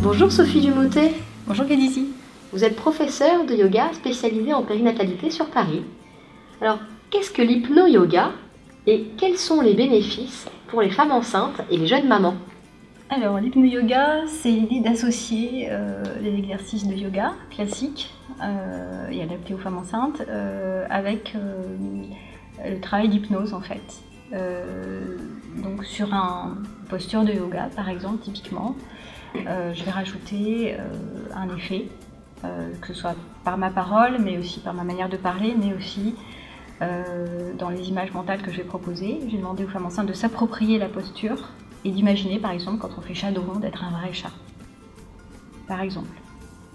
Bonjour Sophie Dumoutet. Bonjour Kédici. Vous êtes professeure de yoga spécialisée en périnatalité sur Paris. Alors, qu'est-ce que l'hypno-yoga et quels sont les bénéfices pour les femmes enceintes et les jeunes mamans? Alors, l'hypno-yoga, c'est l'idée d'associer les exercices de yoga classiques et adaptés aux femmes enceintes avec le travail d'hypnose en fait. Donc sur une posture de yoga par exemple, typiquement, je vais rajouter un effet, que ce soit par ma parole, mais aussi par ma manière de parler, mais aussi dans les images mentales que je vais proposer. J'ai demandé aux femmes enceintes de s'approprier la posture et d'imaginer par exemple quand on fait chat dos rond d'être un vrai chat. Par exemple,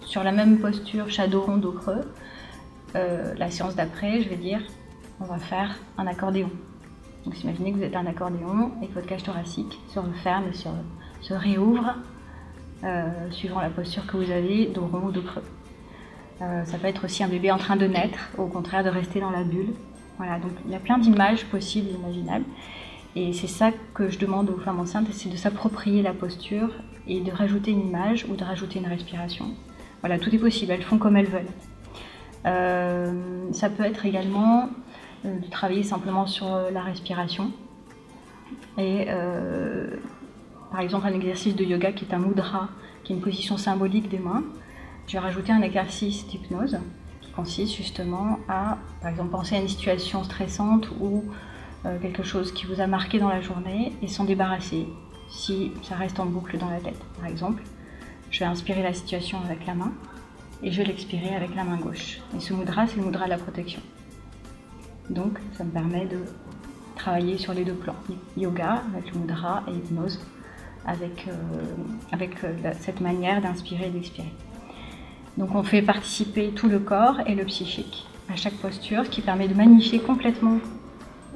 sur la même posture chat dos rond dos creux, la séance d'après, je vais dire on va faire un accordéon. Donc imaginez que vous êtes un accordéon et que votre cage thoracique se referme et se réouvre suivant la posture que vous avez, dos rond ou dos creux. Ça peut être aussi un bébé en train de naître, ou au contraire de rester dans la bulle. Voilà, donc il y a plein d'images possibles et imaginables. Et c'est ça que je demande aux femmes enceintes, c'est de s'approprier la posture et de rajouter une image ou de rajouter une respiration. Voilà, tout est possible, elles font comme elles veulent. Ça peut être également de travailler simplement sur la respiration. Et par exemple un exercice de yoga qui est un mudra, qui est une position symbolique des mains. Je vais rajouter un exercice d'hypnose qui consiste justement à, par exemple, penser à une situation stressante ou quelque chose qui vous a marqué dans la journée et s'en débarrasser si ça reste en boucle dans la tête. Par exemple, je vais inspirer la situation avec la main et je vais l'expirer avec la main gauche. Et ce mudra, c'est le mudra de la protection. Donc, ça me permet de travailler sur les deux plans. Yoga avec le mudra et hypnose avec cette manière d'inspirer et d'expirer. Donc on fait participer tout le corps et le psychique à chaque posture, ce qui permet de magnifier complètement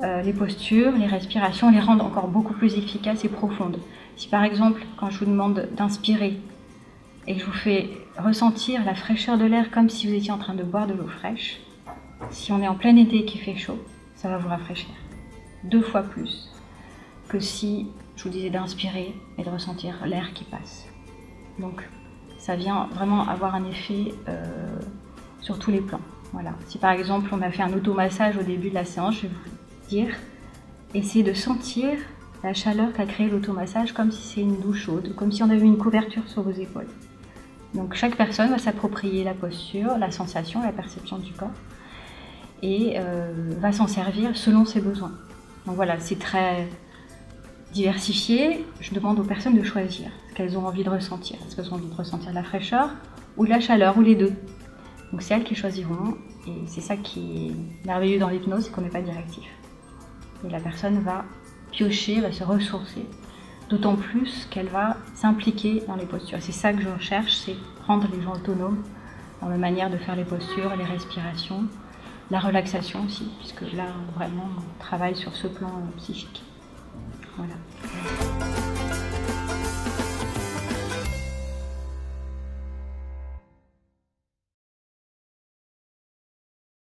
les postures, les respirations, les rendre encore beaucoup plus efficaces et profondes. Si par exemple, quand je vous demande d'inspirer et que je vous fais ressentir la fraîcheur de l'air comme si vous étiez en train de boire de l'eau fraîche, si on est en plein été et qu'il fait chaud, ça va vous rafraîchir 2 fois plus que si je vous disais d'inspirer et de ressentir l'air qui passe. Donc ça vient vraiment avoir un effet sur tous les plans. Voilà. Si par exemple on a fait un automassage au début de la séance, je vais vous dire, essayez de sentir la chaleur qu'a créé l'automassage comme si c'est une douche chaude, comme si on avait une couverture sur vos épaules. Donc chaque personne va s'approprier la posture, la sensation, la perception du corps et va s'en servir selon ses besoins. Donc voilà, c'est très diversifié. Je demande aux personnes de choisir ce qu'elles ont envie de ressentir. Est-ce qu'elles ont envie de ressentir de la fraîcheur ou de la chaleur, ou les deux. Donc c'est elles qui choisiront, et c'est ça qui est merveilleux dans l'hypnose, c'est qu'on n'est pas directif. Et la personne va piocher, va se ressourcer, d'autant plus qu'elle va s'impliquer dans les postures. C'est ça que je recherche, c'est rendre les gens autonomes dans la manière de faire les postures, les respirations, la relaxation aussi, puisque là vraiment on travaille sur ce plan psychique. Voilà.